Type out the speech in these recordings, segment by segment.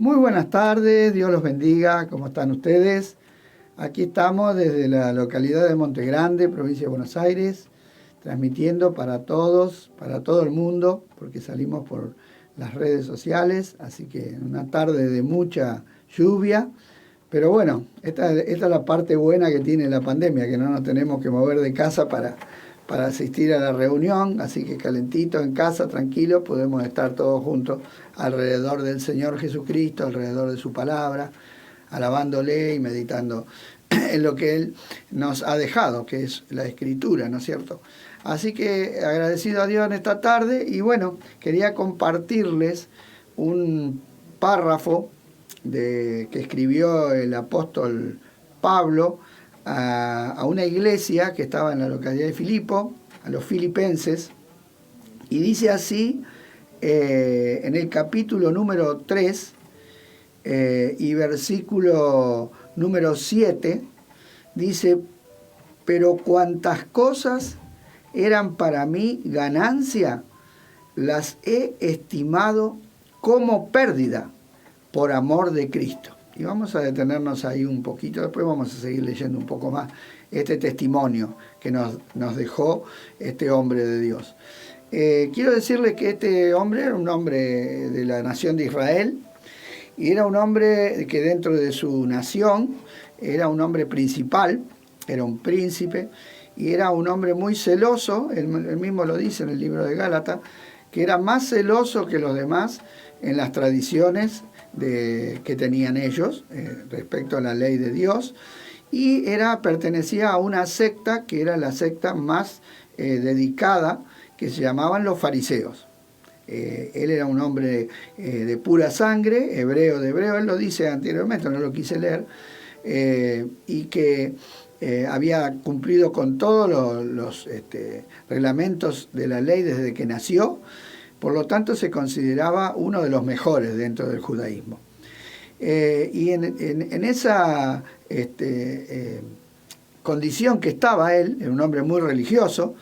Muy buenas tardes, Dios los bendiga, ¿cómo están ustedes? Aquí estamos desde la localidad de Monte Grande, provincia de Buenos Aires, transmitiendo para todos, para todo el mundo, porque salimos por las redes sociales, así que una tarde de mucha lluvia, pero bueno, esta es la parte buena que tiene la pandemia, que no nos tenemos que mover de casa para asistir a la reunión, así que calentito en casa, tranquilo, podemos estar todos juntos alrededor del Señor Jesucristo, alrededor de su palabra, alabándole y meditando en lo que Él nos ha dejado, que es la Escritura, ¿no es cierto? Así que agradecido a Dios en esta tarde y bueno, quería compartirles un párrafo que escribió el apóstol Pablo a una iglesia que estaba en la localidad de Filipo, a los filipenses, y dice así en el capítulo número 3 y versículo número 7, dice: pero cuantas cosas eran para mí ganancia, las he estimado como pérdida por amor de Cristo. Y vamos a detenernos ahí un poquito, después vamos a seguir leyendo un poco más este testimonio que nos dejó este hombre de Dios. Quiero decirles que este hombre era un hombre de la nación de Israel, y era un hombre que dentro de su nación era un hombre principal, era un príncipe, y era un hombre muy celoso, él mismo lo dice en el libro de Gálatas, que era más celoso que los demás en las tradiciones que tenían ellos respecto a la ley de Dios, y pertenecía a una secta que era la secta más dedicada, que se llamaban los fariseos. Él era un hombre de pura sangre, hebreo de hebreo, él lo dice anteriormente, no lo quise leer, y que había cumplido con todos los reglamentos de la ley desde que nació. Por lo tanto, se consideraba uno de los mejores dentro del judaísmo. Y en esa condición que estaba él, era un hombre muy religioso,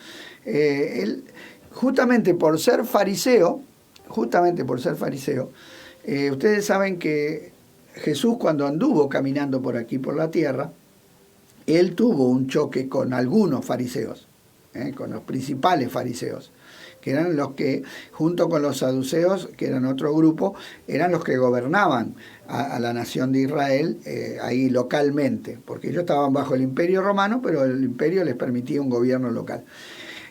él, justamente por ser fariseo, ustedes saben que Jesús, cuando anduvo caminando por aquí, por la tierra, él tuvo un choque con algunos fariseos, con los principales fariseos, que eran los que, junto con los saduceos, que eran otro grupo, eran los que gobernaban a la nación de Israel ahí localmente, porque ellos estaban bajo el imperio romano, pero el imperio les permitía un gobierno local.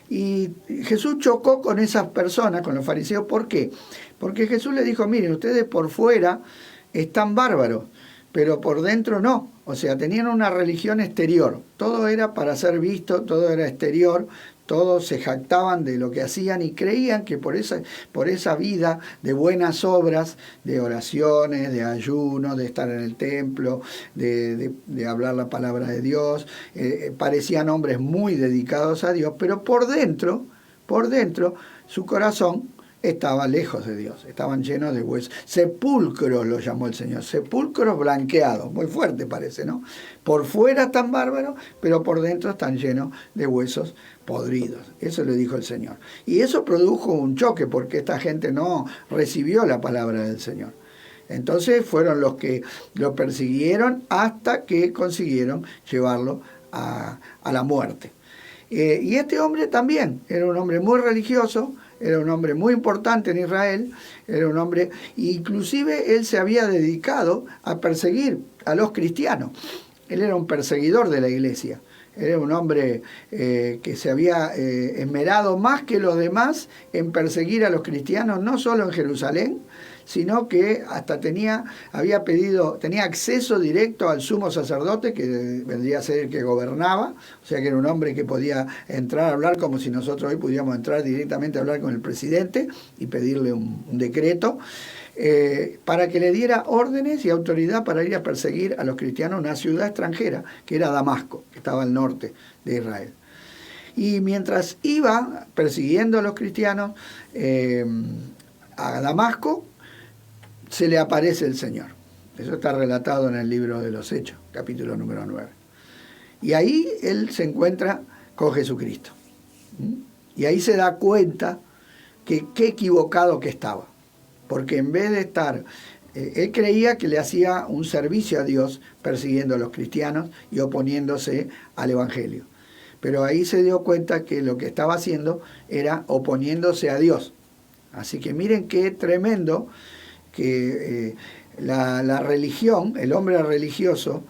Y Jesús chocó con esas personas, con los fariseos. ¿Por qué? Porque Jesús les dijo: miren, ustedes por fuera están bárbaros, pero por dentro no. O sea, tenían una religión exterior. Todo era para ser visto, todo era exterior. Todos se jactaban de lo que hacían y creían que por esa vida de buenas obras, de oraciones, de ayuno, de estar en el templo, de hablar la palabra de Dios, parecían hombres muy dedicados a Dios, pero por dentro, su corazón estaba lejos de Dios, estaban llenos de huesos. Sepulcros lo llamó el Señor, sepulcros blanqueados, muy fuerte parece, ¿no? Por fuera están bárbaros, pero por dentro están llenos de huesos podridos. Eso le dijo el Señor. Y eso produjo un choque, porque esta gente no recibió la palabra del Señor. Entonces fueron los que lo persiguieron hasta que consiguieron llevarlo a la muerte. Y este hombre también era un hombre muy religioso, era un hombre muy importante en Israel, era un hombre, inclusive él se había dedicado a perseguir a los cristianos. Él era un perseguidor de la iglesia. Era un hombre que se había esmerado más que los demás en perseguir a los cristianos, no solo en Jerusalén, sino que hasta tenía acceso directo al sumo sacerdote, que vendría a ser el que gobernaba, o sea que era un hombre que podía entrar a hablar como si nosotros hoy pudiéramos entrar directamente a hablar con el presidente y pedirle un decreto, para que le diera órdenes y autoridad para ir a perseguir a los cristianos en una ciudad extranjera, que era Damasco, que estaba al norte de Israel. Y mientras iba persiguiendo a los cristianos a Damasco, se le aparece el Señor. Eso está relatado en el libro de los Hechos, capítulo número 9. Y ahí él se encuentra con Jesucristo. Y ahí se da cuenta que qué equivocado que estaba. Porque en vez de estar Él creía que le hacía un servicio a Dios persiguiendo a los cristianos y oponiéndose al Evangelio. Pero ahí se dio cuenta que lo que estaba haciendo era oponiéndose a Dios. Así que miren qué tremendo que la religión, el hombre religioso,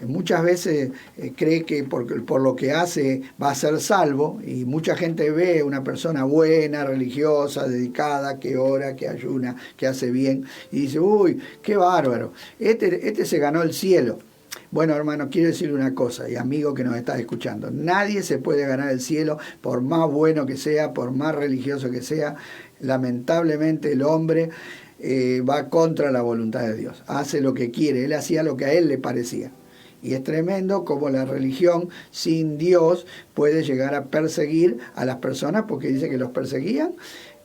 muchas veces cree que por lo que hace va a ser salvo, y mucha gente ve una persona buena, religiosa, dedicada, que ora, que ayuna, que hace bien, y dice, uy, qué bárbaro, este se ganó el cielo. Bueno, hermano, quiero decirle una cosa, y amigo que nos estás escuchando, nadie se puede ganar el cielo por más bueno que sea, por más religioso que sea. Lamentablemente el hombre va contra la voluntad de Dios, hace lo que quiere, él hacía lo que a él le parecía. Y es tremendo cómo la religión sin Dios puede llegar a perseguir a las personas, porque dice que los perseguían.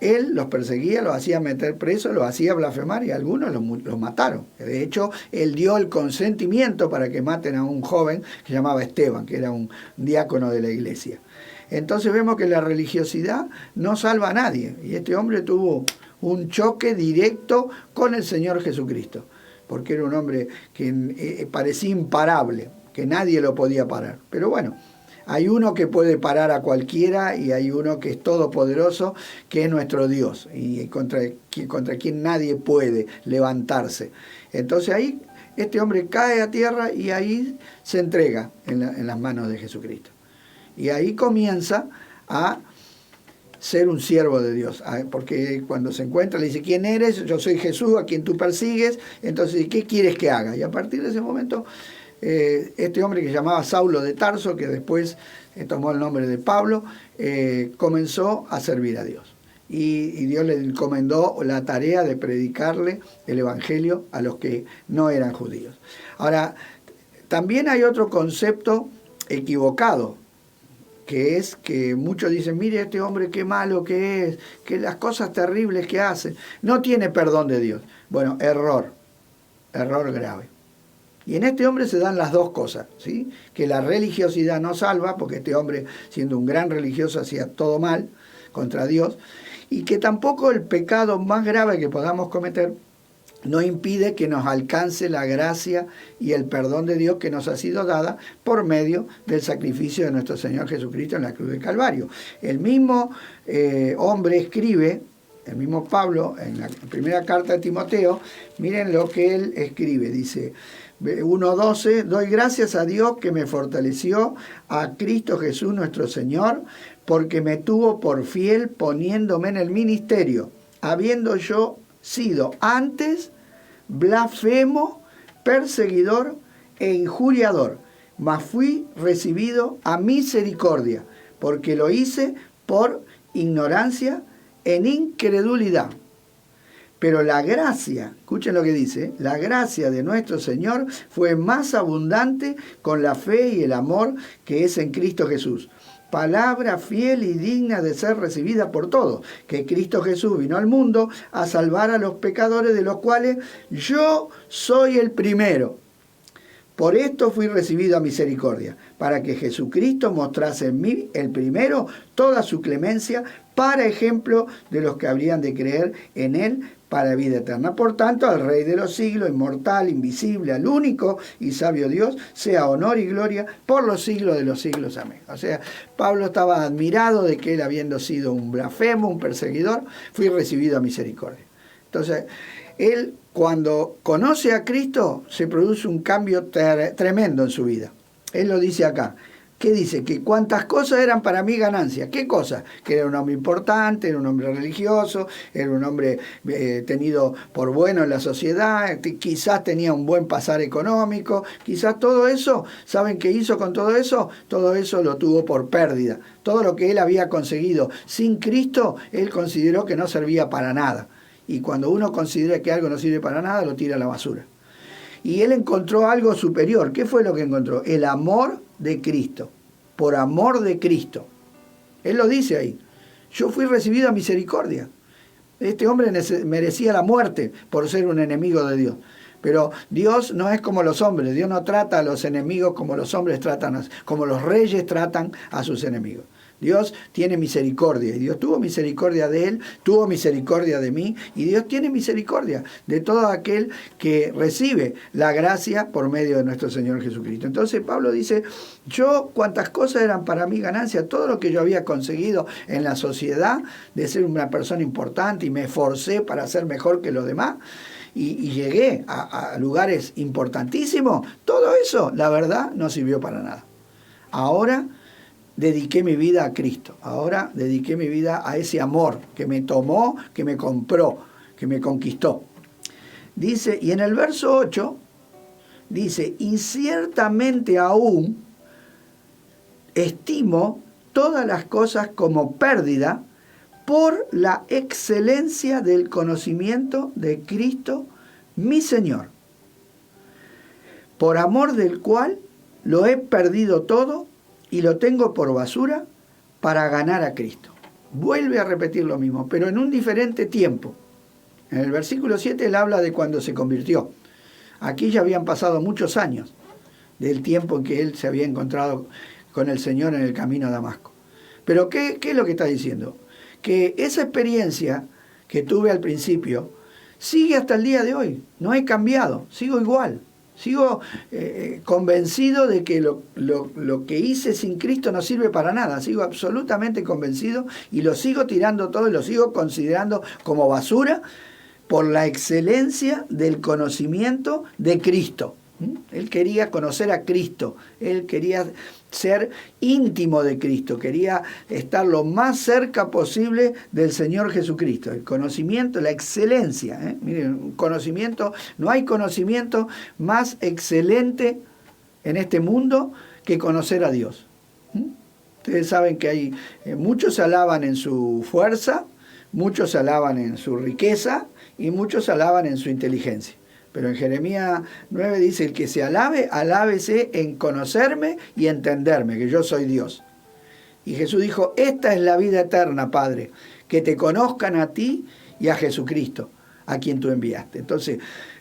Él los perseguía, los hacía meter presos, los hacía blasfemar, y algunos los mataron. De hecho, él dio el consentimiento para que maten a un joven que se llamaba Esteban, que era un diácono de la iglesia. Entonces vemos que la religiosidad no salva a nadie. Y este hombre tuvo un choque directo con el Señor Jesucristo, porque era un hombre que parecía imparable, que nadie lo podía parar. Pero bueno, hay uno que puede parar a cualquiera, y hay uno que es todopoderoso, que es nuestro Dios, y contra quien nadie puede levantarse. Entonces ahí este hombre cae a tierra y ahí se entrega en las manos de Jesucristo. Y ahí comienza a ser un siervo de Dios, porque cuando se encuentra le dice, ¿quién eres? Yo soy Jesús, a quien tú persigues. Entonces, ¿qué quieres que haga? Y a partir de ese momento, este hombre que se llamaba Saulo de Tarso, que después tomó el nombre de Pablo, comenzó a servir a Dios. Y Dios le encomendó la tarea de predicarle el Evangelio a los que no eran judíos. Ahora, también hay otro concepto equivocado, que es que muchos dicen, mire este hombre qué malo que es, que las cosas terribles que hace, no tiene perdón de Dios. Bueno, error grave. Y en este hombre se dan las dos cosas, ¿sí? Que la religiosidad no salva, porque este hombre, siendo un gran religioso, hacía todo mal contra Dios, y que tampoco el pecado más grave que podamos cometer no impide que nos alcance la gracia y el perdón de Dios que nos ha sido dada por medio del sacrificio de nuestro Señor Jesucristo en la cruz del Calvario. El mismo hombre escribe, el mismo Pablo, en la primera carta de Timoteo, miren lo que él escribe, dice 1:12, doy gracias a Dios que me fortaleció a Cristo Jesús nuestro Señor, porque me tuvo por fiel poniéndome en el ministerio, habiendo yo sido antes blasfemo, perseguidor e injuriador, mas fui recibido a misericordia, porque lo hice por ignorancia en incredulidad. Pero la gracia, escuchen lo que dice, la gracia de nuestro Señor fue más abundante con la fe y el amor que es en Cristo Jesús. Palabra fiel y digna de ser recibida por todos, que Cristo Jesús vino al mundo a salvar a los pecadores, de los cuales yo soy el primero. Por esto fui recibido a misericordia, para que Jesucristo mostrase en mí, el primero, toda su clemencia, para ejemplo de los que habrían de creer en él para vida eterna. Por tanto, al Rey de los siglos, inmortal, invisible, al único y sabio Dios, sea honor y gloria por los siglos de los siglos. Amén. O sea, Pablo estaba admirado de que él, habiendo sido un blasfemo, un perseguidor, fui recibido a misericordia. Entonces, él, cuando conoce a Cristo, se produce un cambio tremendo en su vida. Él lo dice acá. ¿Qué dice? Que cuántas cosas eran para mí ganancia. ¿Qué cosas? Que era un hombre importante, era un hombre religioso, era un hombre tenido por bueno en la sociedad, quizás tenía un buen pasar económico, quizás todo eso, ¿saben qué hizo con todo eso? Todo eso lo tuvo por pérdida. Todo lo que él había conseguido sin Cristo, él consideró que no servía para nada. Y cuando uno considera que algo no sirve para nada, lo tira a la basura. Y él encontró algo superior. ¿Qué fue lo que encontró? El amor de Cristo. Por amor de Cristo. Él lo dice ahí. Yo fui recibido a misericordia. Este hombre merecía la muerte por ser un enemigo de Dios. Pero Dios no es como los hombres. Dios no trata a los enemigos como los hombres tratan, como los reyes tratan a sus enemigos. Dios tiene misericordia, y Dios tuvo misericordia de él, tuvo misericordia de mí, y Dios tiene misericordia de todo aquel que recibe la gracia por medio de nuestro Señor Jesucristo. Entonces Pablo dice, yo cuantas cosas eran para mí ganancia, todo lo que yo había conseguido en la sociedad, de ser una persona importante, y me esforcé para ser mejor que los demás, y llegué a lugares importantísimos, todo eso, la verdad, no sirvió para nada. Ahora dediqué mi vida a Cristo. Ahora dediqué mi vida a ese amor que me tomó, que me compró, que me conquistó. Dice, y en el verso 8, dice, y ciertamente aún estimo todas las cosas como pérdida por la excelencia del conocimiento de Cristo, mi Señor, por amor del cual lo he perdido todo y lo tengo por basura para ganar a Cristo. Vuelve a repetir lo mismo, pero en un diferente tiempo. En el versículo 7 él habla de cuando se convirtió. Aquí ya habían pasado muchos años del tiempo en que él se había encontrado con el Señor en el camino a Damasco. Pero ¿qué es lo que está diciendo? Que esa experiencia que tuve al principio sigue hasta el día de hoy. No he cambiado, sigo igual. Sigo convencido de que lo que hice sin Cristo no sirve para nada. Sigo absolutamente convencido y lo sigo tirando todo y lo sigo considerando como basura por la excelencia del conocimiento de Cristo. Él quería conocer a Cristo, él quería ser íntimo de Cristo, quería estar lo más cerca posible del Señor Jesucristo. El conocimiento, la excelencia. Miren, conocimiento, no hay conocimiento más excelente en este mundo que conocer a Dios. Ustedes saben que hay muchos se alaban en su fuerza, muchos se alaban en su riqueza y muchos se alaban en su inteligencia. Pero en Jeremías 9 dice, el que se alabe, alábese en conocerme y entenderme, que yo soy Dios. Y Jesús dijo, esta es la vida eterna, Padre, que te conozcan a ti y a Jesucristo, a quien tú enviaste. Entonces,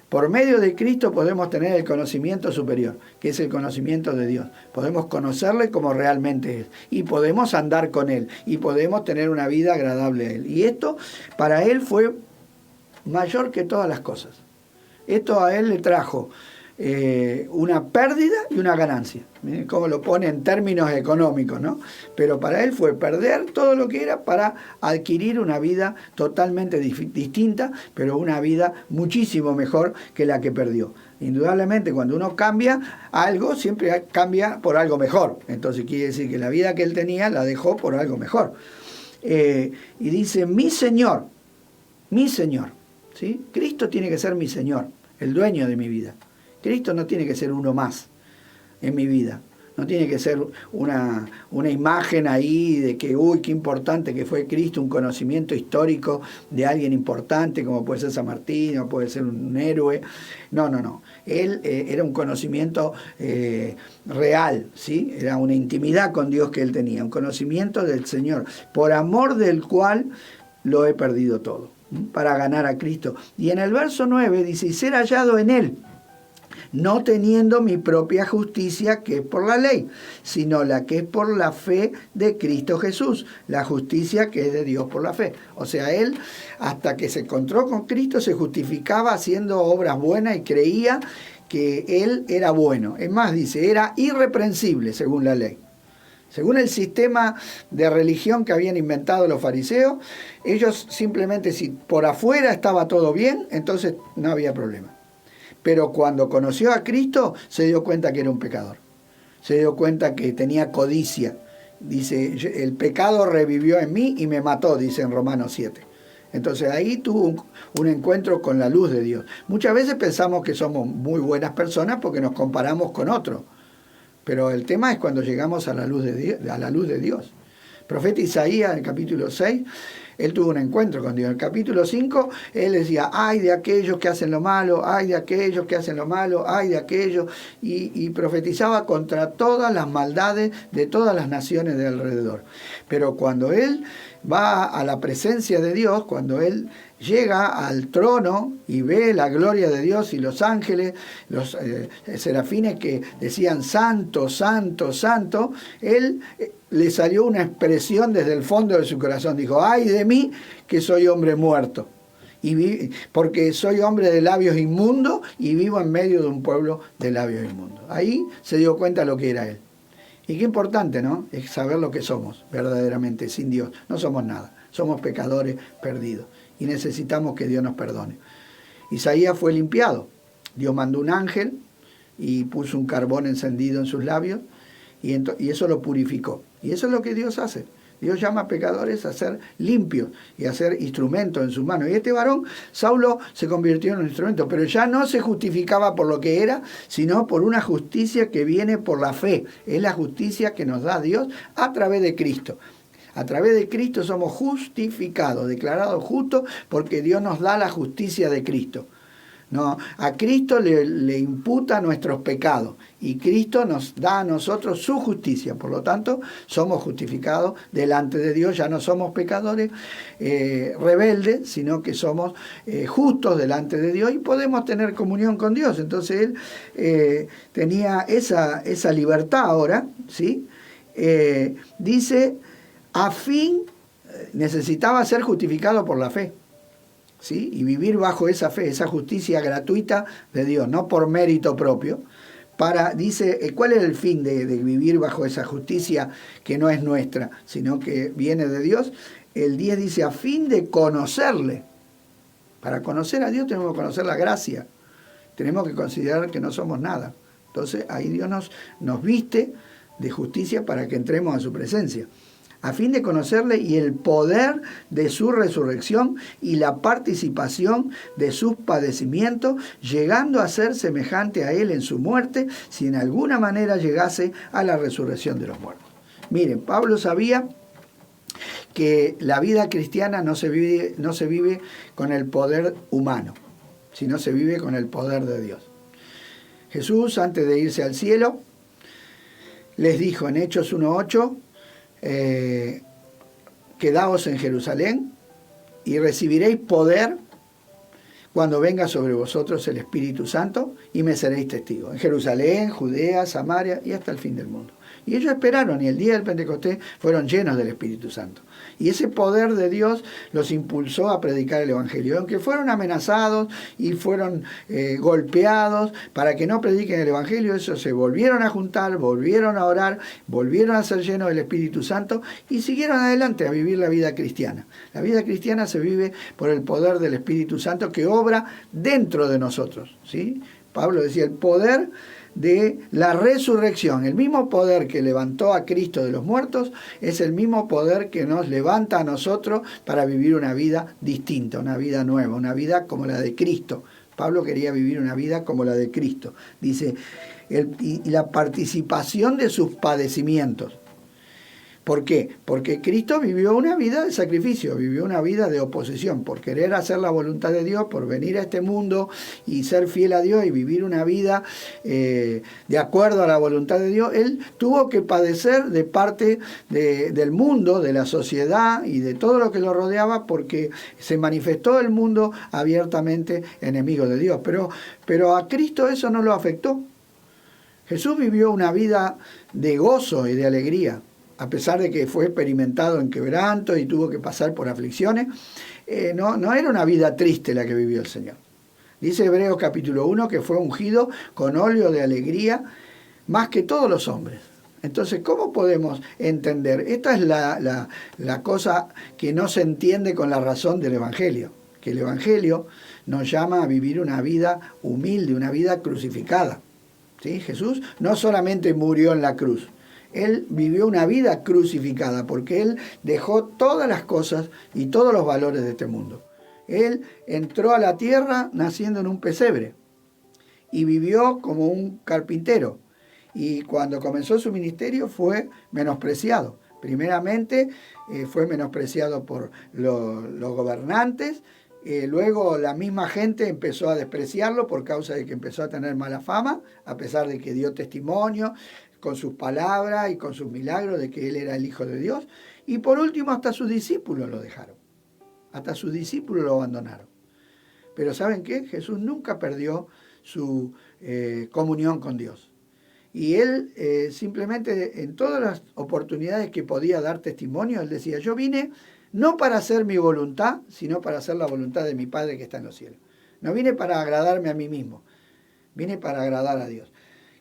por medio de Cristo podemos tener el conocimiento superior, que es el conocimiento de Dios. Podemos conocerle como realmente es, y podemos andar con Él, y podemos tener una vida agradable a Él. Y esto, para Él, fue mayor que todas las cosas. Esto a él le trajo una pérdida y una ganancia. Miren cómo lo pone en términos económicos, ¿no? Pero para él fue perder todo lo que era para adquirir una vida totalmente distinta, pero una vida muchísimo mejor que la que perdió. Indudablemente, cuando uno cambia algo, siempre cambia por algo mejor. Entonces quiere decir que la vida que él tenía la dejó por algo mejor. Y dice, mi Señor, ¿sí? Cristo tiene que ser mi Señor, el dueño de mi vida. Cristo no tiene que ser uno más en mi vida. No tiene que ser una imagen ahí de que, uy, qué importante que fue Cristo, un conocimiento histórico de alguien importante, como puede ser San Martín, o puede ser un héroe. No. Él era un conocimiento real, ¿sí? Era una intimidad con Dios que él tenía, un conocimiento del Señor, por amor del cual lo he perdido todo, para ganar a Cristo. Y en el verso 9 dice, y ser hallado en él, no teniendo mi propia justicia que es por la ley, sino la que es por la fe de Cristo Jesús, la justicia que es de Dios por la fe. O sea, él, hasta que se encontró con Cristo, se justificaba haciendo obras buenas y creía que él era bueno. Es más, dice, era irreprensible según la ley. Según el sistema de religión que habían inventado los fariseos, ellos simplemente, si por afuera estaba todo bien, entonces no había problema. Pero cuando conoció a Cristo, se dio cuenta que era un pecador. Se dio cuenta que tenía codicia. Dice, el pecado revivió en mí y me mató, dice en Romanos 7. Entonces ahí tuvo un encuentro con la luz de Dios. Muchas veces pensamos que somos muy buenas personas porque nos comparamos con otros. Pero el tema es cuando llegamos a la luz de Dios. El profeta Isaías, en el capítulo 6, él tuvo un encuentro con Dios. En el capítulo 5, él decía, ay de aquellos que hacen lo malo, ay de aquellos que hacen lo malo, ay de aquellos, y profetizaba contra todas las maldades de todas las naciones de alrededor. Pero cuando él va a la presencia de Dios, cuando él llega al trono y ve la gloria de Dios y los ángeles, los serafines que decían santo, santo, santo, él le salió una expresión desde el fondo de su corazón. Dijo, ay de mí que soy hombre muerto, porque soy hombre de labios inmundos y vivo en medio de un pueblo de labios inmundos. Ahí se dio cuenta lo que era él. Y qué importante, ¿no? Es saber lo que somos verdaderamente sin Dios. No somos nada, somos pecadores perdidos y necesitamos que Dios nos perdone. Isaías fue limpiado. Dios mandó un ángel y puso un carbón encendido en sus labios y eso lo purificó. Y eso es lo que Dios hace. Dios llama a pecadores a ser limpios y a ser instrumentos en sus manos. Y este varón, Saulo, se convirtió en un instrumento, pero ya no se justificaba por lo que era, sino por una justicia que viene por la fe. Es la justicia que nos da Dios a través de Cristo. A través de Cristo somos justificados, declarados justos, porque Dios nos da la justicia de Cristo. No, a Cristo le imputa nuestros pecados y Cristo nos da a nosotros su justicia. Por lo tanto, somos justificados delante de Dios. Ya no somos pecadores rebeldes, sino que somos justos delante de Dios y podemos tener comunión con Dios. Entonces él tenía esa libertad ahora, ¿sí? Dice, necesitaba ser justificado por la fe. ¿Sí? Y vivir bajo esa fe, esa justicia gratuita de Dios, no por mérito propio. Dice, ¿cuál es el fin de vivir bajo esa justicia que no es nuestra, sino que viene de Dios? El 10 dice, a fin de conocerle. Para conocer a Dios tenemos que conocer la gracia. Tenemos que considerar que no somos nada. Entonces ahí Dios nos viste de justicia para que entremos a su presencia. A fin de conocerle y el poder de su resurrección y la participación de sus padecimientos, llegando a ser semejante a él en su muerte, si en alguna manera llegase a la resurrección de los muertos. Miren, Pablo sabía que la vida cristiana no se vive con el poder humano, sino se vive con el poder de Dios. Jesús, antes de irse al cielo, les dijo en Hechos 1:8, quedaos en Jerusalén y recibiréis poder cuando venga sobre vosotros el Espíritu Santo y me seréis testigos en Jerusalén, Judea, Samaria y hasta el fin del mundo. Y ellos esperaron y el día del Pentecostés fueron llenos del Espíritu Santo. Y ese poder de Dios los impulsó a predicar el Evangelio. Aunque fueron amenazados y fueron golpeados para que no prediquen el Evangelio, eso se volvieron a juntar, volvieron a orar, volvieron a ser llenos del Espíritu Santo y siguieron adelante a vivir la vida cristiana. La vida cristiana se vive por el poder del Espíritu Santo que obra dentro de nosotros, ¿sí? Pablo decía, el poder de la resurrección, el mismo poder que levantó a Cristo de los muertos, es el mismo poder que nos levanta a nosotros para vivir una vida distinta, una vida nueva, una vida como la de Cristo. Pablo quería vivir una vida como la de Cristo. Dice, y la participación de sus padecimientos. ¿Por qué? Porque Cristo vivió una vida de sacrificio, vivió una vida de oposición, por querer hacer la voluntad de Dios, por venir a este mundo y ser fiel a Dios y vivir una vida de acuerdo a la voluntad de Dios. Él tuvo que padecer de parte del mundo, de la sociedad y de todo lo que lo rodeaba, porque se manifestó el mundo abiertamente enemigo de Dios. Pero a Cristo eso no lo afectó. Jesús vivió una vida de gozo y de alegría. A pesar de que fue experimentado en quebranto y tuvo que pasar por aflicciones, no era una vida triste la que vivió el Señor. Dice Hebreos capítulo 1 que fue ungido con óleo de alegría más que todos los hombres. Entonces, ¿cómo podemos entender? Esta es la cosa que no se entiende con la razón del Evangelio. Que el Evangelio nos llama a vivir una vida humilde, una vida crucificada. ¿Sí? Jesús no solamente murió en la cruz, Él vivió una vida crucificada porque Él dejó todas las cosas y todos los valores de este mundo. Él entró a la tierra naciendo en un pesebre y vivió como un carpintero. Y cuando comenzó su ministerio fue menospreciado. Primeramente fue menospreciado por los gobernantes, luego la misma gente empezó a despreciarlo por causa de que empezó a tener mala fama, a pesar de que dio testimonio con sus palabras y con sus milagros de que él era el Hijo de Dios. Y por último, hasta sus discípulos lo dejaron, hasta sus discípulos lo abandonaron. Pero ¿saben qué? Jesús nunca perdió su comunión con Dios. Y él simplemente en todas las oportunidades que podía dar testimonio, él decía, yo vine no para hacer mi voluntad, sino para hacer la voluntad de mi Padre que está en los cielos. No vine para agradarme a mí mismo, vine para agradar a Dios.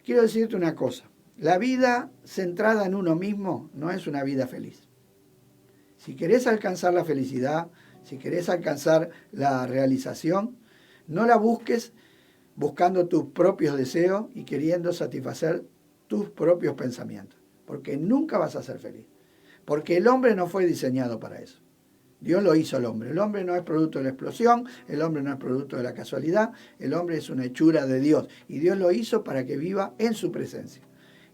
Quiero decirte una cosa, la vida centrada en uno mismo no es una vida feliz. Si querés alcanzar la felicidad, si querés alcanzar la realización, no la busques buscando tus propios deseos y queriendo satisfacer tus propios pensamientos, porque nunca vas a ser feliz, porque el hombre no fue diseñado para eso. Dios lo hizo al hombre. El hombre no es producto de la explosión, el hombre no es producto de la casualidad, el hombre es una hechura de Dios y Dios lo hizo para que viva en su presencia.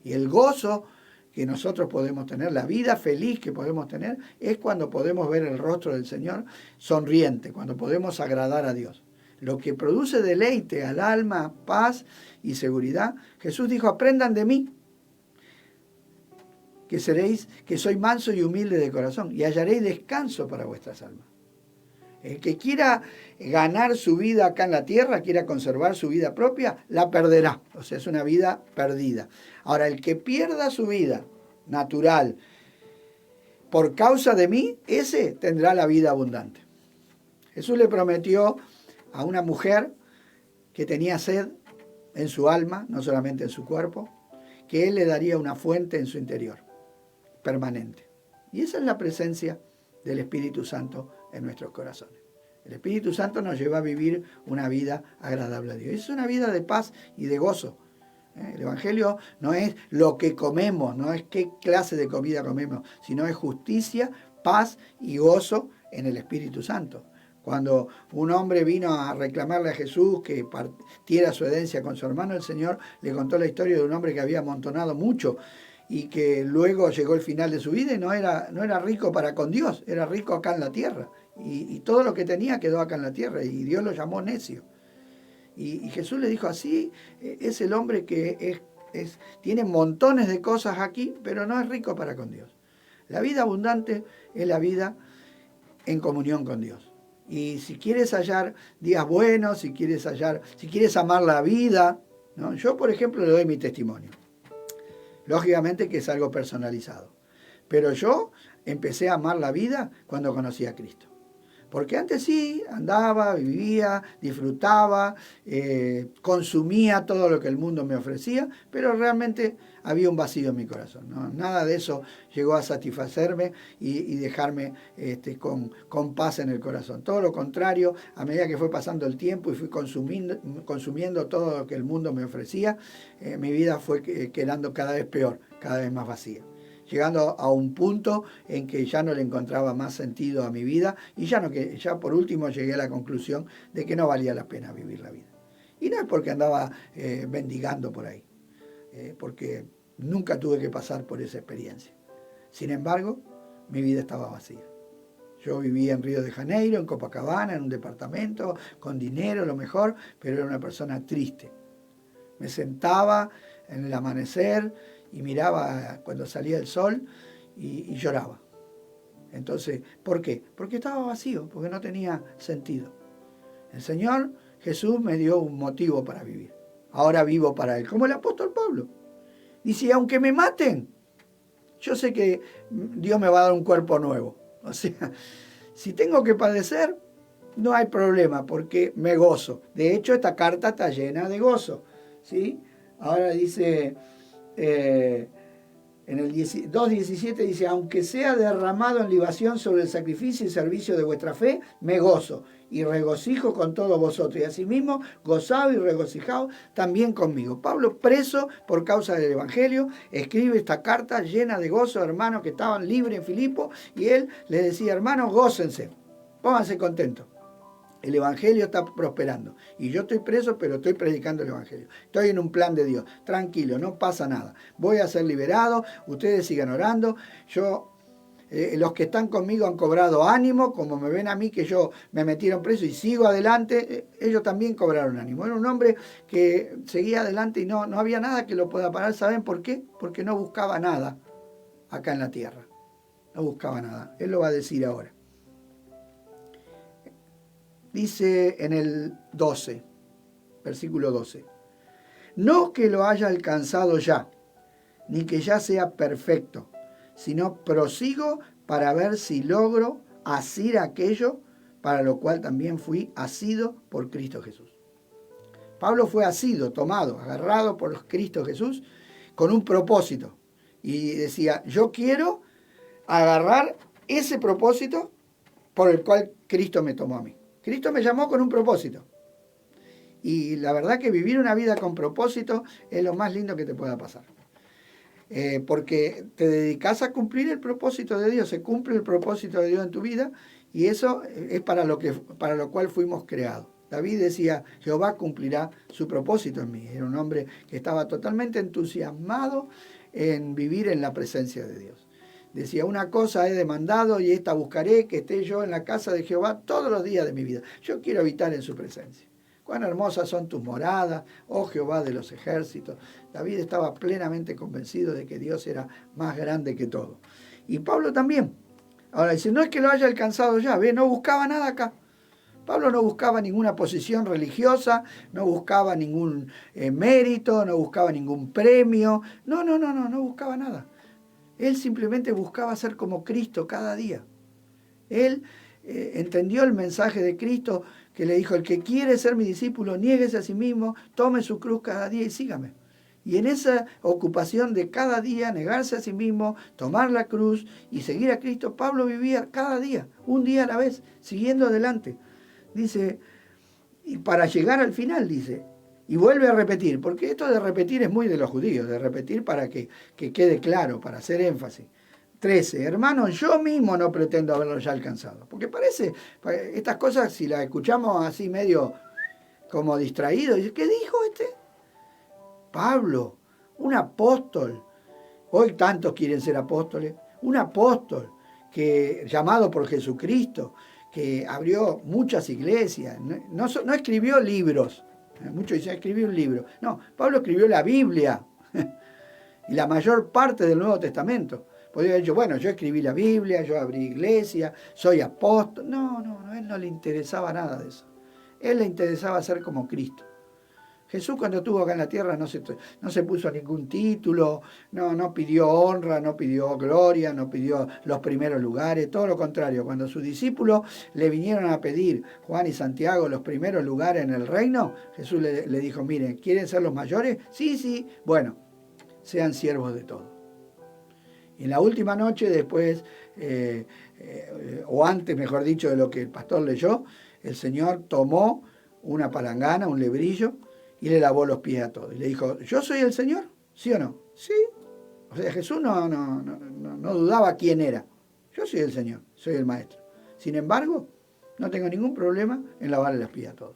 Y el gozo que nosotros podemos tener, la vida feliz que podemos tener, es cuando podemos ver el rostro del Señor sonriente, cuando podemos agradar a Dios. Lo que produce deleite al alma, paz y seguridad. Jesús dijo, aprendan de mí, que soy manso y humilde de corazón, y hallaréis descanso para vuestras almas. El que quiera ganar su vida acá en la tierra, quiera conservar su vida propia, la perderá. O sea, es una vida perdida. Ahora, el que pierda su vida natural por causa de mí, ese tendrá la vida abundante. Jesús le prometió a una mujer que tenía sed en su alma, no solamente en su cuerpo, que Él le daría una fuente en su interior, permanente. Y esa es la presencia del Espíritu Santo en nuestros corazones. El Espíritu Santo nos lleva a vivir una vida agradable a Dios. Es una vida de paz y de gozo. El Evangelio no es lo que comemos, no es qué clase de comida comemos, sino es justicia, paz y gozo en el Espíritu Santo. Cuando un hombre vino a reclamarle a Jesús que partiera su herencia con su hermano, el Señor le contó la historia de un hombre que había amontonado mucho y que luego llegó el final de su vida y no era rico para con Dios, era rico acá en la tierra. Y todo lo que tenía quedó acá en la tierra y Dios lo llamó necio. Y Jesús le dijo, así es el hombre que tiene montones de cosas aquí, pero no es rico para con Dios. La vida abundante es la vida en comunión con Dios. Y si quieres hallar días buenos, si quieres amar la vida, ¿no? Yo, por ejemplo, le doy mi testimonio. Lógicamente que es algo personalizado. Pero yo empecé a amar la vida cuando conocí a Cristo. Porque antes sí, andaba, vivía, disfrutaba, consumía todo lo que el mundo me ofrecía, pero realmente había un vacío en mi corazón, ¿no? Nada de eso llegó a satisfacerme y dejarme con paz en el corazón. Todo lo contrario, a medida que fue pasando el tiempo y fui consumiendo todo lo que el mundo me ofrecía, mi vida fue quedando cada vez peor, cada vez más vacía. Llegando a un punto en que ya no le encontraba más sentido a mi vida y ya por último llegué a la conclusión de que no valía la pena vivir la vida. Y no es porque andaba mendigando por ahí, porque nunca tuve que pasar por esa experiencia. Sin embargo, mi vida estaba vacía. Yo vivía en Río de Janeiro, en Copacabana, en un departamento, con dinero, lo mejor, pero era una persona triste. Me sentaba en el amanecer y miraba cuando salía el sol y lloraba. Entonces, ¿por qué? Porque estaba vacío, porque no tenía sentido. El Señor Jesús me dio un motivo para vivir. Ahora vivo para Él, como el apóstol Pablo. Dice, aunque me maten, yo sé que Dios me va a dar un cuerpo nuevo. O sea, si tengo que padecer, no hay problema, porque me gozo. De hecho, esta carta está llena de gozo, ¿sí? Ahora dice, en el 2.17 dice, aunque sea derramado en libación sobre el sacrificio y servicio de vuestra fe, me gozo y regocijo con todos vosotros. Y asimismo, gozado y regocijado también conmigo. Pablo, preso por causa del Evangelio, escribe esta carta llena de gozo a hermanos que estaban libres en Filipo, y él les decía, hermanos, gócense, pónganse contentos. El Evangelio está prosperando. Y yo estoy preso, pero estoy predicando el Evangelio. Estoy en un plan de Dios. Tranquilo, no pasa nada. Voy a ser liberado, ustedes sigan orando. Yo Los que están conmigo han cobrado ánimo, como me ven a mí que yo me metieron preso y sigo adelante, ellos también cobraron ánimo. Era un hombre que seguía adelante y no había nada que lo pueda parar. ¿Saben por qué? Porque no buscaba nada acá en la tierra. No buscaba nada. Él lo va a decir ahora. Dice en el 12, versículo 12. No que lo haya alcanzado ya, ni que ya sea perfecto, sino prosigo para ver si logro asir aquello para lo cual también fui asido por Cristo Jesús. Pablo fue asido, tomado, agarrado por Cristo Jesús con un propósito. Y decía, yo quiero agarrar ese propósito por el cual Cristo me tomó a mí. Cristo me llamó con un propósito. Y la verdad que vivir una vida con propósito es lo más lindo que te pueda pasar. Porque te dedicas a cumplir el propósito de Dios, se cumple el propósito de Dios en tu vida y eso es para lo cual fuimos creados. David decía, Jehová cumplirá su propósito en mí. Era un hombre que estaba totalmente entusiasmado en vivir en la presencia de Dios. Decía, una cosa he demandado y esta buscaré, que esté yo en la casa de Jehová todos los días de mi vida. Yo quiero habitar en su presencia. Cuán hermosas son tus moradas, oh Jehová de los ejércitos. David estaba plenamente convencido de que Dios era más grande que todo. Y Pablo también. Ahora dice, no es que lo haya alcanzado ya, ¿ve? No buscaba nada acá. Pablo no buscaba ninguna posición religiosa, no buscaba ningún mérito, no buscaba ningún premio. No buscaba nada. Él simplemente buscaba ser como Cristo cada día. Él entendió el mensaje de Cristo que le dijo, el que quiere ser mi discípulo, niéguese a sí mismo, tome su cruz cada día y sígame. Y en esa ocupación de cada día, negarse a sí mismo, tomar la cruz y seguir a Cristo, Pablo vivía cada día, un día a la vez, siguiendo adelante. Dice, y para llegar al final, dice, y vuelve a repetir, porque esto de repetir es muy de los judíos, de repetir para que quede claro, para hacer énfasis. 13. Hermanos, yo mismo no pretendo haberlo ya alcanzado. Porque parece, estas cosas, si las escuchamos así medio como distraídos, ¿qué dijo este? Pablo, un apóstol. Hoy tantos quieren ser apóstoles. Un apóstol que, llamado por Jesucristo, que abrió muchas iglesias. No escribió libros. Muchos dicen, escribió un libro. No, Pablo escribió la Biblia. Y la mayor parte del Nuevo Testamento. Podría haber dicho, bueno, yo escribí la Biblia, yo abrí iglesia, soy apóstol. No, a él no le interesaba nada de eso. A él le interesaba ser como Cristo. Jesús cuando estuvo acá en la tierra no se puso ningún título, no pidió honra, no pidió gloria, no pidió los primeros lugares, todo lo contrario. Cuando sus discípulos le vinieron a pedir, Juan y Santiago, los primeros lugares en el reino, Jesús le dijo, miren, ¿quieren ser los mayores? Sí, bueno, sean siervos de todo. Y en la última noche, después, o antes, mejor dicho, de lo que el pastor leyó, el Señor tomó una palangana, un lebrillo, y le lavó los pies a todos. Y le dijo, ¿yo soy el Señor? ¿Sí o no? Sí. O sea, Jesús no dudaba quién era. Yo soy el Señor, soy el Maestro. Sin embargo, no tengo ningún problema en lavarle los pies a todos.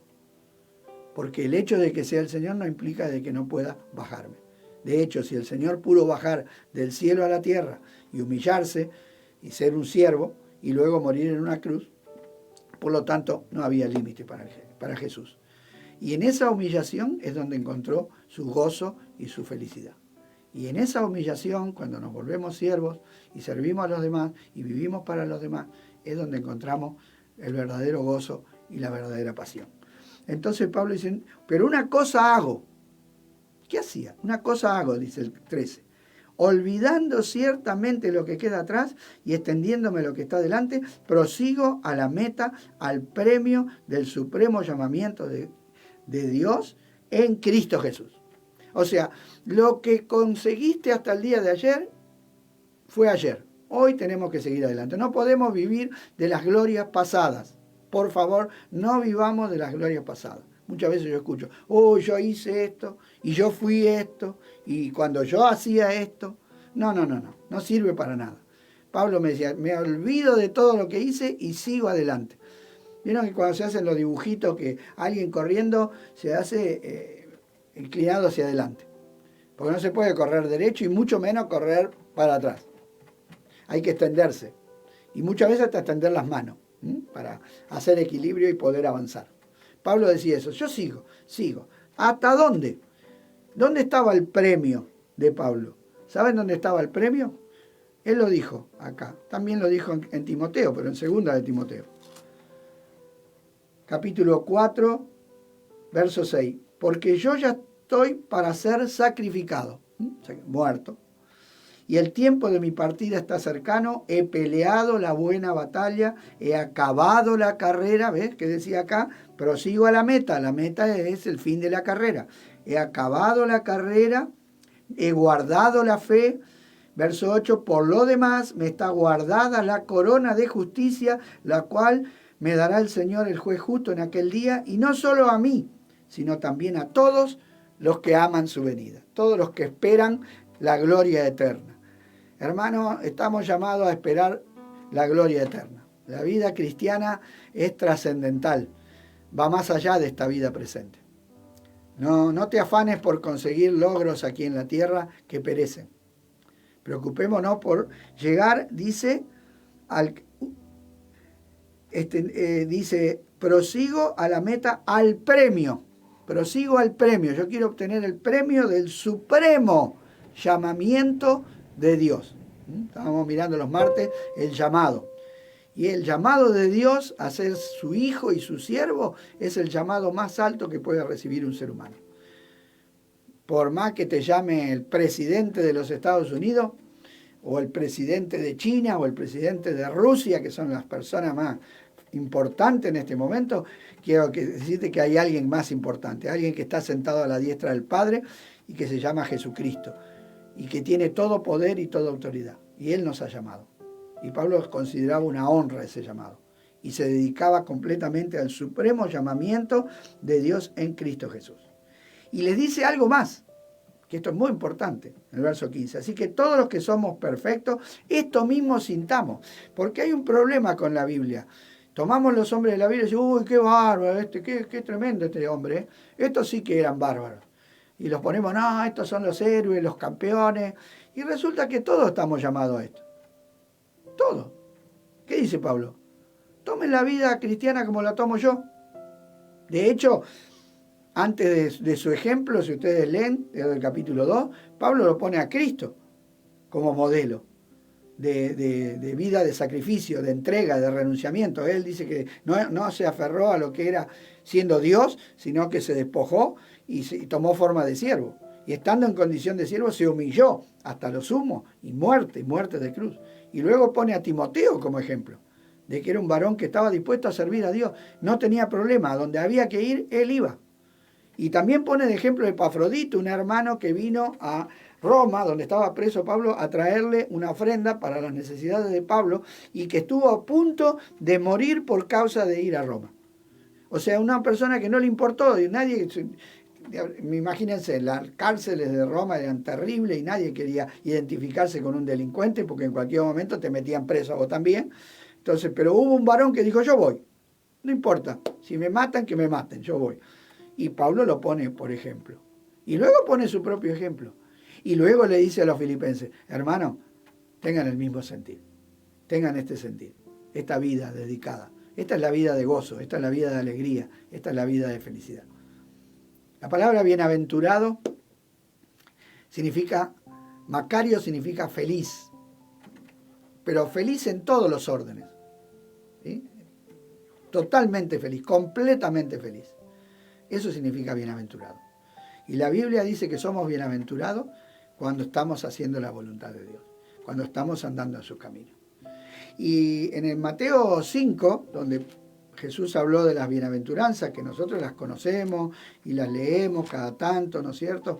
Porque el hecho de que sea el Señor no implica de que no pueda bajarme. De hecho, si el Señor pudo bajar del cielo a la tierra y humillarse y ser un siervo y luego morir en una cruz, por lo tanto no había límite para Jesús. Y en esa humillación es donde encontró su gozo y su felicidad. Y en esa humillación, cuando nos volvemos siervos y servimos a los demás y vivimos para los demás, es donde encontramos el verdadero gozo y la verdadera pasión. Entonces Pablo dice, pero una cosa hago. ¿Qué hacía? Una cosa hago, dice el 13. Olvidando ciertamente lo que queda atrás y extendiéndome lo que está delante, prosigo a la meta, al premio del supremo llamamiento de Dios en Cristo Jesús. O sea, lo que conseguiste hasta el día de ayer fue ayer. Hoy tenemos que seguir adelante. No podemos vivir de las glorias pasadas. Por favor, no vivamos de las glorias pasadas. Muchas veces yo escucho, yo hice esto, y yo fui esto, y cuando yo hacía esto. No sirve para nada. Pablo me decía, me olvido de todo lo que hice y sigo adelante. Vieron que cuando se hacen los dibujitos que alguien corriendo se hace inclinado hacia adelante. Porque no se puede correr derecho y mucho menos correr para atrás. Hay que extenderse. Y muchas veces hasta extender las manos para hacer equilibrio y poder avanzar. Pablo decía eso, yo sigo. ¿Hasta dónde? ¿Dónde estaba el premio de Pablo? ¿Saben dónde estaba el premio? Él lo dijo acá. También lo dijo en Timoteo, pero en segunda de Timoteo. Capítulo 4, verso 6. Porque yo ya estoy para ser sacrificado, muerto. Y el tiempo de mi partida está cercano. He peleado la buena batalla, he acabado la carrera, ¿ves? Que decía acá, prosigo a la meta. La meta es el fin de la carrera. He acabado la carrera, he guardado la fe. Verso 8, por lo demás me está guardada la corona de justicia, la cual me dará el Señor, el juez justo, en aquel día, y no solo a mí, sino también a todos los que aman su venida, todos los que esperan la gloria eterna. Hermanos, estamos llamados a esperar la gloria eterna. La vida cristiana es trascendental, va más allá de esta vida presente. No te afanes por conseguir logros aquí en la tierra que perecen. Preocupémonos por llegar, dice, dice, prosigo a la meta, al premio. Prosigo al premio. Yo quiero obtener el premio del supremo llamamiento de Dios. Estábamos mirando los martes el llamado. Y el llamado de Dios a ser su hijo y su siervo es el llamado más alto que puede recibir un ser humano. Por más que te llame el presidente de los Estados Unidos, o el presidente de China, o el presidente de Rusia, que son las personas más importantes en este momento, quiero decirte que hay alguien más importante, alguien que está sentado a la diestra del Padre y que se llama Jesucristo, y que tiene todo poder y toda autoridad. Y Él nos ha llamado. Y Pablo consideraba una honra ese llamado. Y se dedicaba completamente al supremo llamamiento de Dios en Cristo Jesús. Y les dice algo más, que esto es muy importante, en el verso 15. Así que todos los que somos perfectos, esto mismo sintamos. Porque hay un problema con la Biblia. Tomamos los hombres de la Biblia y decimos, uy, qué bárbaro, qué tremendo este hombre. Estos sí que eran bárbaros. Y los ponemos, no, estos son los héroes, los campeones. Y resulta que todos estamos llamados a esto. Todos. ¿Qué dice Pablo? Tomen la vida cristiana como la tomo yo. De hecho, antes de su ejemplo, si ustedes leen, desde el capítulo 2, Pablo lo pone a Cristo como modelo de vida, de sacrificio, de entrega, de renunciamiento. Él dice que no se aferró a lo que era siendo Dios, sino que se despojó y tomó forma de siervo. Y estando en condición de siervo se humilló hasta lo sumo y muerte de cruz. Y luego pone a Timoteo como ejemplo, de que era un varón que estaba dispuesto a servir a Dios. No tenía problema, a donde había que ir, él iba. Y también pone de ejemplo a Epafrodito, un hermano que vino a Roma, donde estaba preso Pablo, a traerle una ofrenda para las necesidades de Pablo y que estuvo a punto de morir por causa de ir a Roma. O sea, una persona que no le importó, y nadie, imagínense, las cárceles de Roma eran terribles y nadie quería identificarse con un delincuente porque en cualquier momento te metían preso a vos también. Entonces, pero hubo un varón que dijo, yo voy, no importa, si me matan, que me maten, yo voy. Y Pablo lo pone por ejemplo. Y luego pone su propio ejemplo. Y luego le dice a los filipenses, hermanos, tengan el mismo sentir. Tengan este sentir, esta vida dedicada. Esta es la vida de gozo, esta es la vida de alegría, esta es la vida de felicidad. La palabra bienaventurado significa, Macario significa feliz, pero feliz en todos los órdenes. ¿Sí? Totalmente feliz, completamente feliz. Eso significa bienaventurado. Y la Biblia dice que somos bienaventurados cuando estamos haciendo la voluntad de Dios, cuando estamos andando en su camino. Y en el Mateo 5, donde Jesús habló de las bienaventuranzas, que nosotros las conocemos y las leemos cada tanto, ¿no es cierto?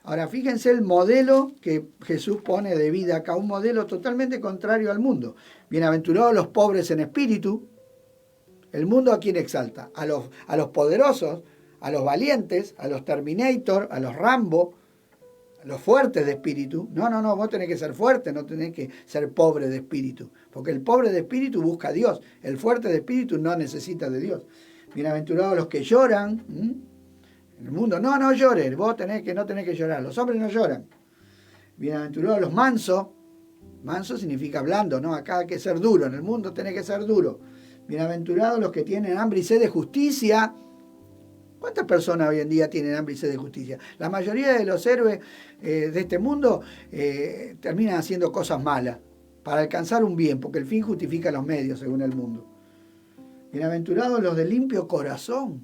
Ahora, fíjense el modelo que Jesús pone de vida acá, un modelo totalmente contrario al mundo. Bienaventurados los pobres en espíritu. El mundo ¿a quién exalta? A los poderosos, a los valientes, a los Terminator, a los Rambo, a los fuertes de espíritu. No, vos tenés que ser fuerte, no tenés que ser pobre de espíritu. Porque el pobre de espíritu busca a Dios, el fuerte de espíritu no necesita de Dios. Bienaventurados los que lloran. En el mundo, no llores, vos no tenés que llorar, los hombres no lloran. Bienaventurados los mansos, Manso significa blando, ¿no? Acá hay que ser duro, en el mundo tenés que ser duro. Bienaventurados los que tienen hambre y sed de justicia. ¿Cuántas personas hoy en día tienen hambre y sed de justicia? La mayoría de los héroes de este mundo terminan haciendo cosas malas para alcanzar un bien, porque el fin justifica los medios, según el mundo. Bienaventurados los de limpio corazón.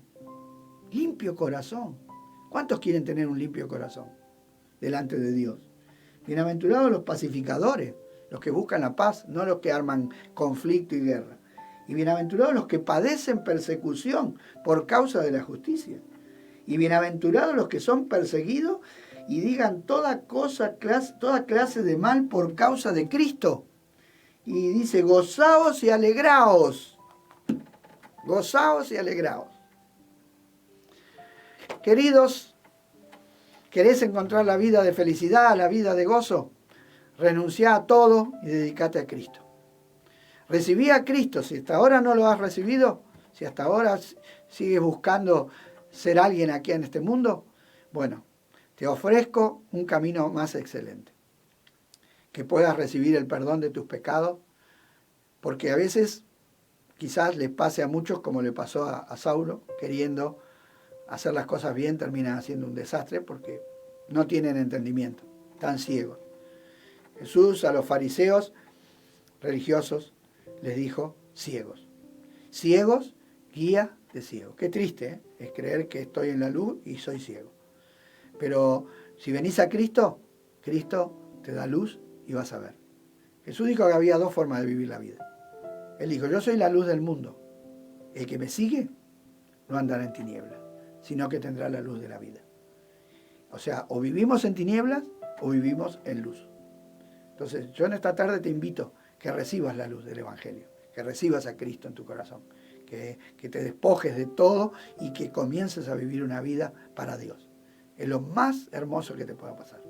Limpio corazón. ¿Cuántos quieren tener un limpio corazón delante de Dios? Bienaventurados los pacificadores, los que buscan la paz, no los que arman conflicto y guerra. Y bienaventurados los que padecen persecución por causa de la justicia. Y bienaventurados los que son perseguidos y digan toda clase de mal por causa de Cristo. Y dice, gozaos y alegraos. Gozaos y alegraos. Queridos, ¿querés encontrar la vida de felicidad, la vida de gozo? Renunciá a todo y dedicate a Cristo. Recibí a Cristo. Si hasta ahora no lo has recibido, si hasta ahora sigues buscando ser alguien aquí en este mundo, bueno, te ofrezco un camino más excelente. Que puedas recibir el perdón de tus pecados, porque a veces quizás les pase a muchos como le pasó a Saulo, queriendo hacer las cosas bien, terminan haciendo un desastre porque no tienen entendimiento, están ciegos. Jesús a los fariseos religiosos les dijo ciegos. Ciegos, guía de ciegos. Qué triste, ¿eh? Es creer que estoy en la luz y soy ciego. Pero si venís a Cristo, Cristo te da luz y vas a ver. Jesús dijo que había dos formas de vivir la vida. Él dijo, yo soy la luz del mundo. El que me sigue no andará en tinieblas, sino que tendrá la luz de la vida. O sea, o vivimos en tinieblas o vivimos en luz. Entonces, yo en esta tarde te invito que recibas la luz del Evangelio, que recibas a Cristo en tu corazón, que te despojes de todo y que comiences a vivir una vida para Dios. Es lo más hermoso que te pueda pasar.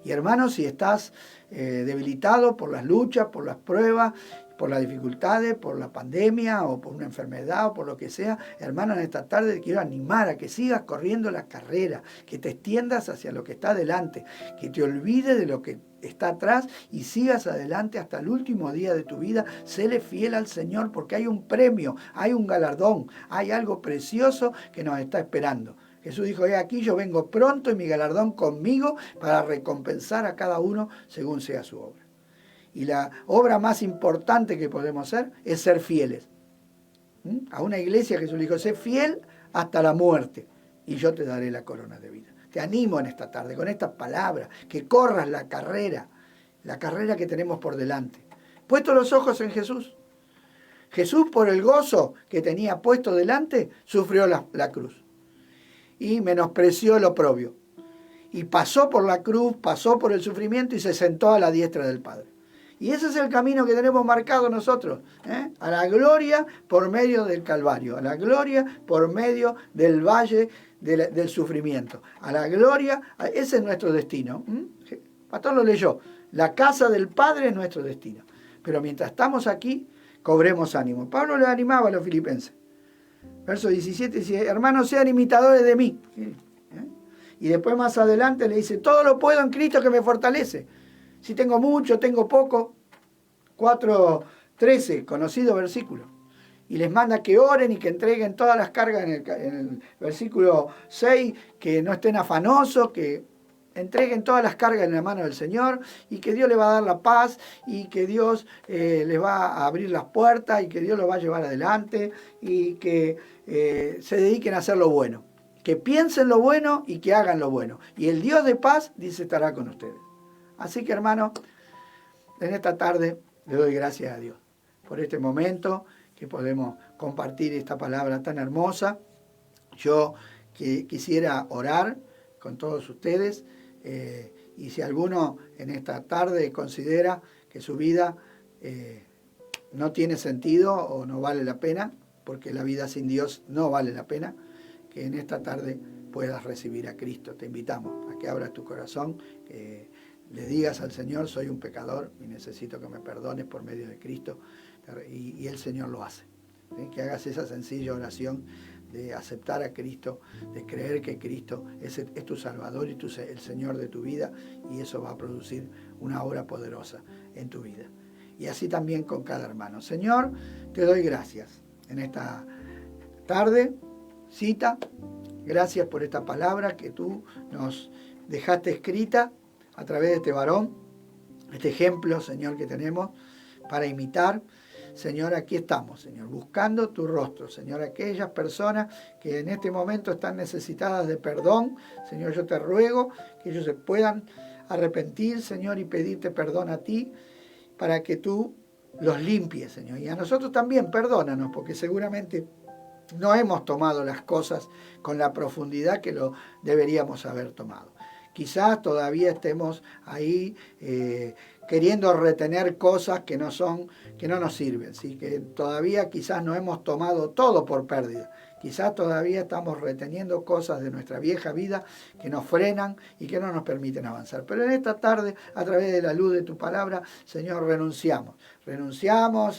Y hermanos, si estás debilitado por las luchas, por las pruebas, por las dificultades, por la pandemia o por una enfermedad o por lo que sea, hermano, en esta tarde te quiero animar a que sigas corriendo la carrera, que te extiendas hacia lo que está adelante, que te olvides de lo que está atrás y sigas adelante hasta el último día de tu vida. Séle fiel al Señor porque hay un premio, hay un galardón, hay algo precioso que nos está esperando. Jesús dijo, he aquí yo vengo pronto y mi galardón conmigo para recompensar a cada uno según sea su obra. Y la obra más importante que podemos hacer es ser fieles. A una iglesia Jesús dijo, sé fiel hasta la muerte y yo te daré la corona de vida. Te animo en esta tarde con estas palabras, que corras la carrera que tenemos por delante. Puesto los ojos en Jesús. Jesús, por el gozo que tenía puesto delante, sufrió la cruz. Y menospreció el oprobio. Y pasó por la cruz, pasó por el sufrimiento y se sentó a la diestra del Padre. Y ese es el camino que tenemos marcado nosotros, a la gloria por medio del Calvario, a la gloria por medio del valle del sufrimiento, a la gloria, ese es nuestro destino. El pastor lo leyó, la casa del Padre es nuestro destino. Pero mientras estamos aquí, cobremos ánimo. Pablo le animaba a los filipenses. Verso 17 dice, hermanos, sean imitadores de mí. Y después más adelante le dice, todo lo puedo en Cristo que me fortalece. Si tengo mucho, tengo poco. 4:13, conocido versículo. Y les manda que oren y que entreguen todas las cargas en el versículo 6, que no estén afanosos, que entreguen todas las cargas en la mano del Señor y que Dios les va a dar la paz y que Dios les va a abrir las puertas y que Dios los va a llevar adelante y que se dediquen a hacer lo bueno. Que piensen lo bueno y que hagan lo bueno. Y el Dios de paz, dice, estará con ustedes. Así que, hermano, en esta tarde le doy gracias a Dios por este momento que podemos compartir esta palabra tan hermosa. Yo quisiera orar con todos ustedes y si alguno en esta tarde considera que su vida no tiene sentido o no vale la pena, porque la vida sin Dios no vale la pena, que en esta tarde puedas recibir a Cristo. Te invitamos a que abras tu corazón, que le digas al Señor, soy un pecador y necesito que me perdones por medio de Cristo, y el Señor lo hace. ¿Sí? Que hagas esa sencilla oración de aceptar a Cristo, de creer que Cristo es tu Salvador y el Señor de tu vida, y eso va a producir una obra poderosa en tu vida. Y así también con cada hermano. Señor, te doy gracias en esta tarde, cita. Gracias por esta palabra que tú nos dejaste escrita a través de este varón, este ejemplo, Señor, que tenemos para imitar. Señor, aquí estamos, Señor, buscando tu rostro. Señor, aquellas personas que en este momento están necesitadas de perdón, Señor, yo te ruego que ellos se puedan arrepentir, Señor, y pedirte perdón a ti para que tú los limpies, Señor. Y a nosotros también, perdónanos, porque seguramente no hemos tomado las cosas con la profundidad que lo deberíamos haber tomado. Quizás todavía estemos ahí queriendo retener cosas que no nos sirven, ¿sí? Que todavía quizás no hemos tomado todo por pérdida. Quizás todavía estamos reteniendo cosas de nuestra vieja vida que nos frenan y que no nos permiten avanzar. Pero en esta tarde, a través de la luz de tu palabra, Señor, renunciamos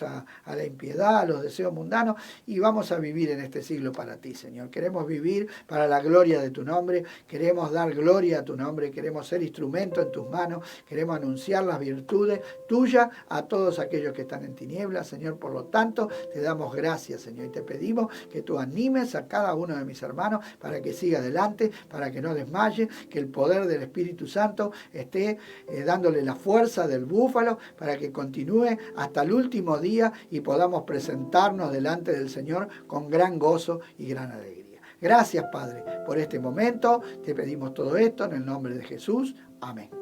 a la impiedad, a los deseos mundanos, y vamos a vivir en este siglo para ti, Señor. Queremos vivir para la gloria de tu nombre, queremos dar gloria a tu nombre, queremos ser instrumento en tus manos, queremos anunciar las virtudes tuyas a todos aquellos que están en tinieblas, Señor. Por lo tanto, te damos gracias, Señor, y te pedimos que tú animes a cada uno de mis hermanos para que siga adelante, para que no desmaye, que el poder del Espíritu Santo esté dándole la fuerza del búfalo para que continúe hasta el último día y podamos presentarnos delante del Señor con gran gozo y gran alegría. Gracias, Padre, por este momento. Te pedimos todo esto en el nombre de Jesús. Amén.